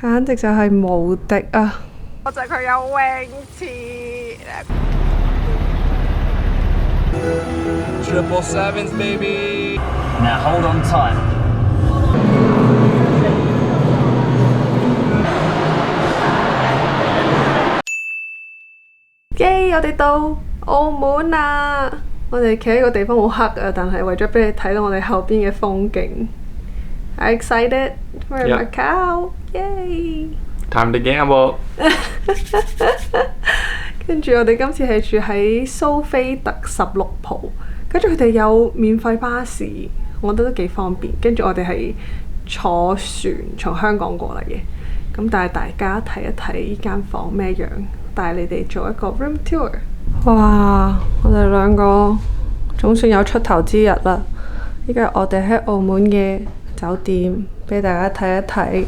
簡直就係無敵啊！我就係佢有泳池。Triple sevens, baby. Now hold on tight. Yay！我哋到澳門啦！我哋企喺個地方好黑啊，但係為咗俾你睇到我哋後邊嘅風景。Are you excited for Macau? Yay! Time to gamble. 跟住我哋今次係住喺蘇菲特16浦，跟住佢哋有免費巴士，我覺得都幾方便。跟住我哋係坐船從香港過嚟嘅，咁帶大家睇一睇呢間房咩樣，帶你哋做一個 room tour。哇！我哋兩個總算有出頭之日啦！依家我哋喺澳門嘅酒店，俾大家睇一睇。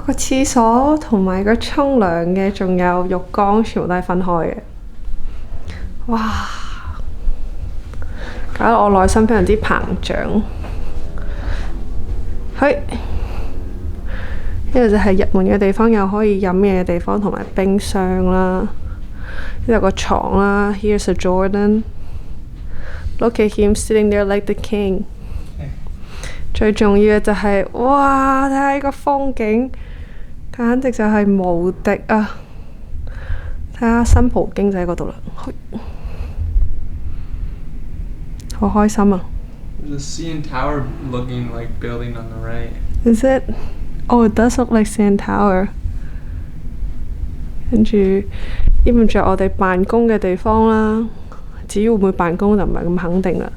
個廁所同埋個沖涼嘅，仲有浴缸，全部都係分開嘅。哇！搞到我內心非常之膨脹。呢度就係入門嘅地方，有可以飲嘢嘅地方，同埋冰箱啦。呢度有個床啦。Here's a Jordan. Look at him sitting there like the king. 最重要嘅就係，哇！睇下呢個風景，簡直就係無敵啊！睇下新葡京就喺嗰度啦，好開心啊 There's a CN Tower looking like building on the right. Is it? Oh, it does look like CN Tower. 跟住呢邊仲有我哋辦公嘅地方啦。至於會唔會辦公就唔係咁肯定啦。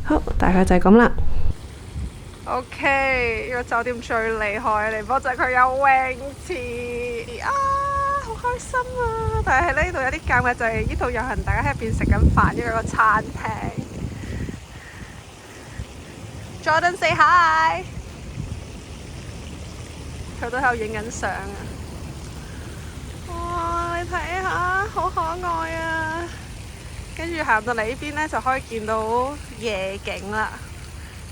好，大概就係咁啦。OK， 呢個酒店最厲害嘅地方就係佢有泳池啊，好開心啊！但係呢度有啲尷尬，就係呢度有人大家喺入邊食緊飯，因為有個餐廳。Jordan say hi， 佢都喺度影緊相啊！哇，你睇下，好可愛啊！跟住行到嚟呢邊呢，就可以見到夜景啦。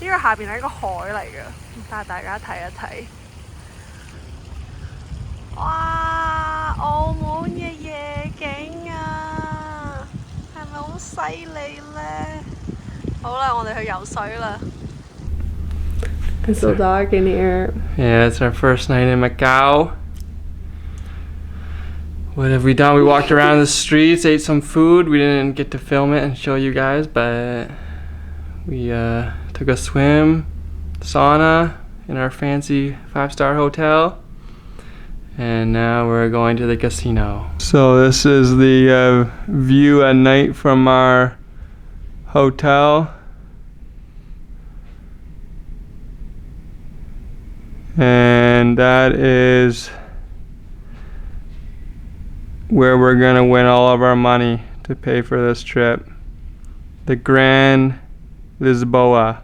呢個下邊係一個海嚟嘅，帶大家睇一睇。哇！澳門嘅夜景啊，係咪好犀利呢？好啦，我哋去游水啦。It's so dark in here. Yeah, it's our first night in Macau. What have we done? We walked around the streets, ate some food. We didn't get to film it and show you guys, but we took a swim, sauna in our fancy 5-star hotel, and now we're going to the casino. So this is the view at night from our hotel. And that is where we're gonna win all of our money to pay for this trip. The Grand Lisboa.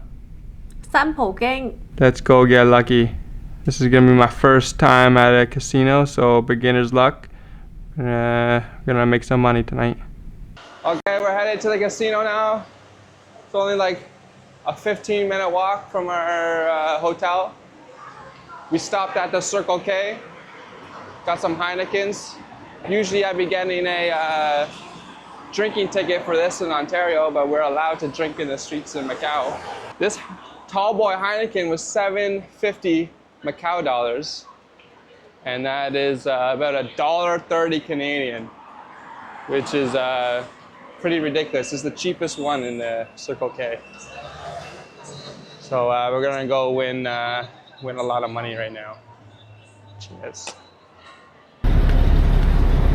新葡京。 Let's go get lucky. This is gonna be my first time at a casino, so beginner's luck. Gonna make some money tonight. Okay, we're headed to the casino now. It's only like a 15-minute walk from our hotel. We stopped at the Circle K, got some Heinekens. Usually I'd be getting a drinking ticket for this in Ontario, but we're allowed to drink in the streets in Macau. This tall boy Heineken was $7.50 Macau dollars, and that is about $1.30 Canadian, which is pretty ridiculous. It's the cheapest one in the Circle K. So we're gonna go win a lot of money right now. Cheers.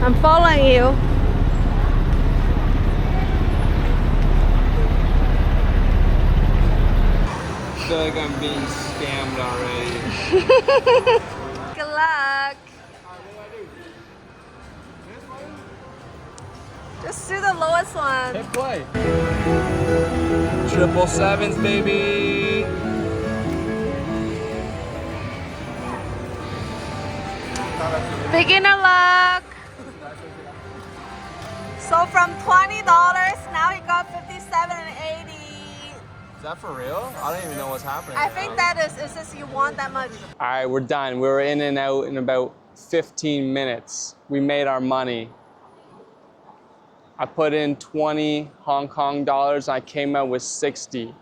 I'm following you. I feel like I'm being scammed already. Good luck. Just do the lowest one. Hit play. Triple sevens, baby. Beginner luck. So from $20, now he got $57.80. Is that for real? I don't even know what's happening. I think that is this you want that much. All right, we're done. We were in and out in about 15 minutes. We made our money. I put in 20 Hong Kong dollars. I came out with 60.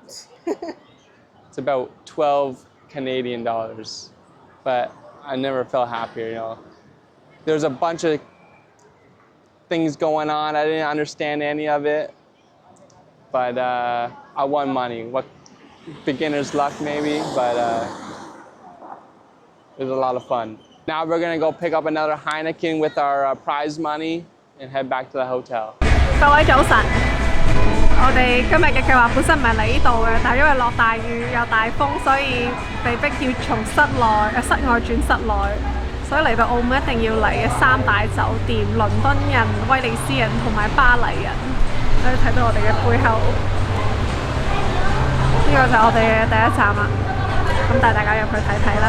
It's about 12 Canadian dollars. But I never felt happier, you know. There's a bunch of things going on. I didn't understand any of it. But I won money. What beginner's luck maybe, but it was a lot of fun. Now we're gonna go pick up another Heineken with our prize money and head back to the hotel. 各位早晨，我哋今日嘅計劃本身唔係嚟呢度嘅，但係因為落大雨又大風，所以被逼要從室外轉室內，所以嚟到澳門一定要嚟嘅三大酒店：倫敦人、威尼斯人同埋巴黎人。可以睇到我哋嘅背後，呢個就係我哋嘅第一站啦。咁帶大家入去睇睇啦。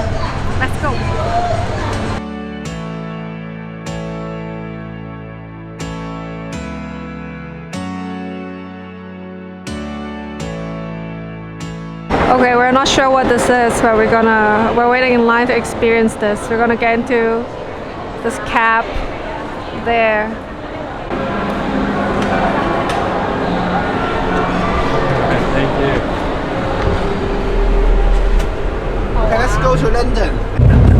Let's go！Okay, we're not sure what this is, but we're waiting in line to experience this. We're gonna get into this cab there. Thank you. Okay, let's go to London.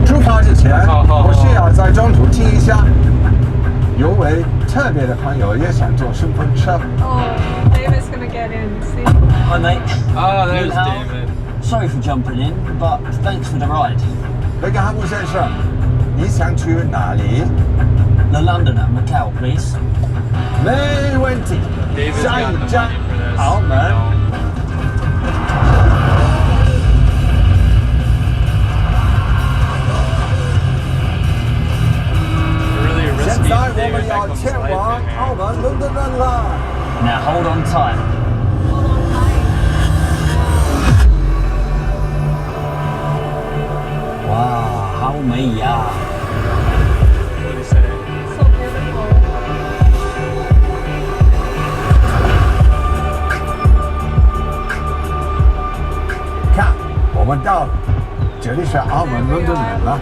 出发之前，我需要在中途停一下。有位特别的朋友也想坐顺风车。Oh, David's gonna get in. See? Hi mate. Oh, there's Ni hao. David. Sorry for jumping in, but thanks for the ride. 那个航空先生，你想去哪里？ The Londoner, Macau, please. 没问题。 David's 下 got 一 the 站 money for this. 澳门。Really 现 risky 在 for 我们 David 要 that comes 前 life 往 in 澳 here. 门伦敦人了。 Now hold on tight. 哇，好美呀！ What do you say? So beautiful. 看，我们到了，这里是澳门伦敦人了。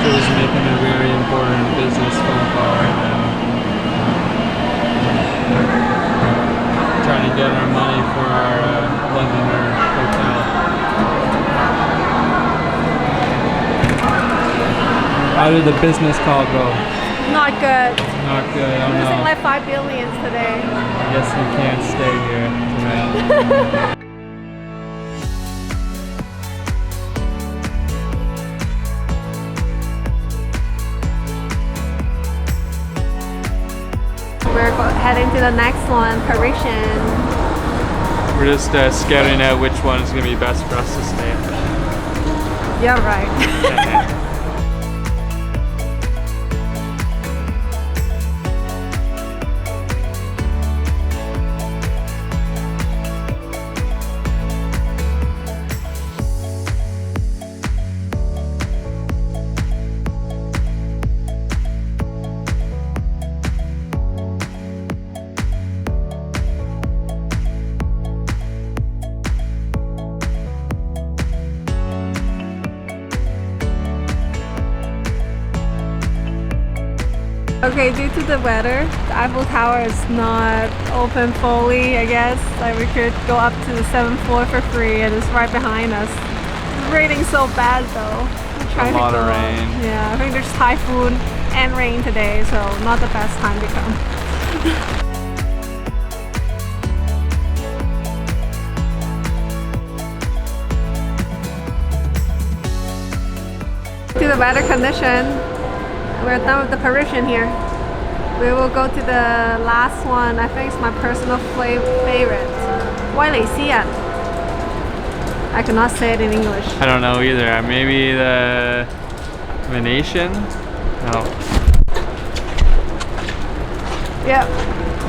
Joe's making a very important business phone call right now. Trying to get our money for our Londoner hotel. How did the business call go? Not good. Not good. I don't Losing know. like 5 billion today. I guess we can't stay here tonight. We're heading to the next one, Parisian. We're just scouting out which one is going to be best for us to stay at. Yeah, right. Okay, due to the weather, the Eiffel Tower is not open fully, I guess. Like we could go up to the 7th floor for free and it's right behind us. It's raining so bad though. I'm trying A lot to of go. rain. Yeah, I think there's typhoon and rain today, so not the best time to come. To the weather condition, we're done with the Parisian here. We will go to the last one. I think it's my personal favorite. Venetian. I cannot say it in English. I don't know either. Maybe the Venetian? No. Yep.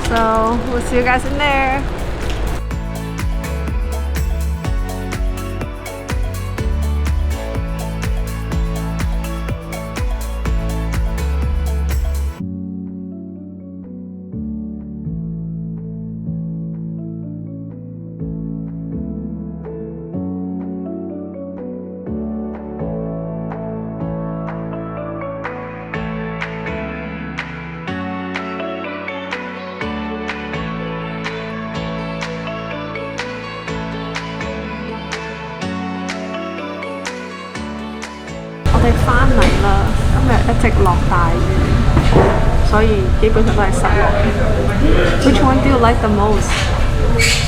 So we'll see you guys in there.我哋翻嚟啦，今日一直落大雨，所以基本上都係室內。Which one do you like the most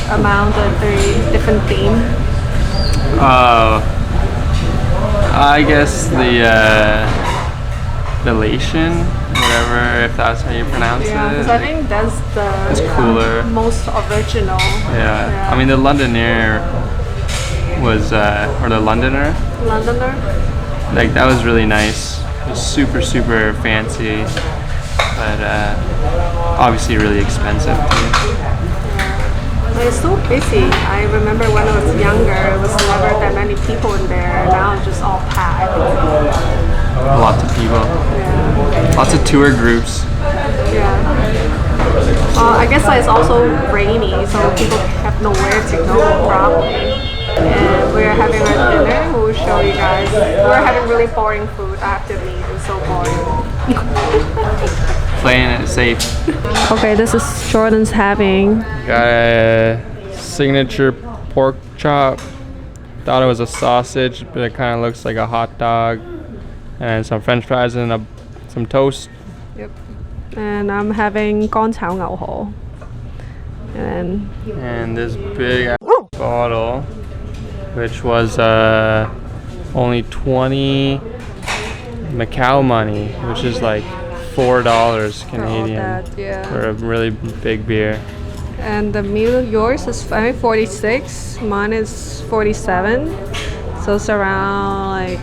among the 3 different themes? I guess the Venetian, whatever, if that's how you pronounce Yeah, it. because I think that's It's the cooler. most original. Yeah. I mean, the Londoner was, or the Londoner, Londoner. like that was really nice. It was super, super fancy, but obviously really expensive too. It's so busy. I remember when I was younger, it was never that many people in there. Now it's just all packed. Lots of people. Yeah. Lots of tour groups. Yeah. I guess it's also rainy, so people have nowhere to go probably. And we're having our dinner. We'll show you guys. We're having really boring food. I have to admit, it's so boring. Playing it safe. Okay, this is Jordan's having. Got a signature pork chop. Thought it was a sausage, but it kind of looks like a hot dog. And some French fries and some toast. Yep. And I'm having 乾炒牛河. And this big ass bottle, which was only 20 Macau money, which is like $4 Canadian that, yeah. for a really big beer. And the meal, yours is 46, mine is 47. So it's around like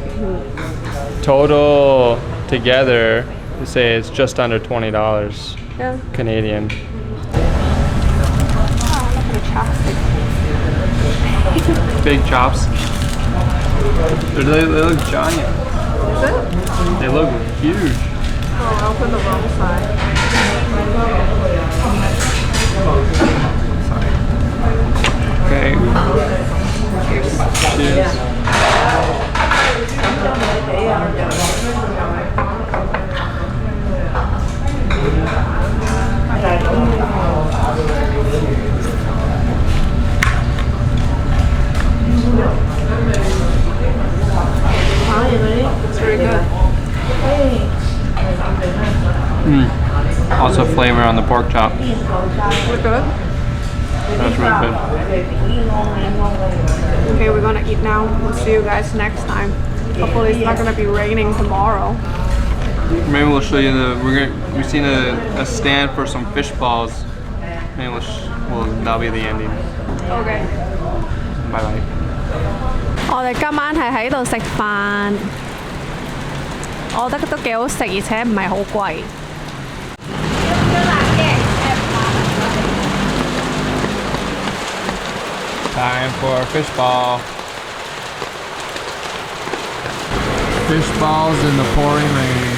Total together, to say it's just under $20 yeah. Canadian. Oh, look at the chopstick. Big chops. They look giant. Is it? They look huge. Oh, I opened the wrong side. Okay. Cheers. Cheers. It's very good. Also flavor on the pork chop. We're good? That's really good. Okay, we're gonna eat now. We'll see you guys next time. Hopefully it's not gonna be raining tomorrow. Maybe we'll show you we've seen a stand for some fish balls. Maybe that'll be the ending. Okay. Bye bye. 我哋今晚係喺度食飯，我覺得都幾好食，而且唔係好貴。Time for a fish ball. Fish balls in the pouring rain.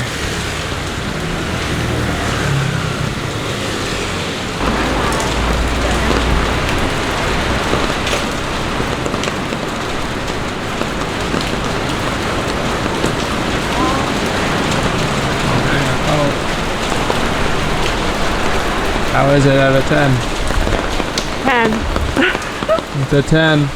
How is it out of 10? 10. It's a 10.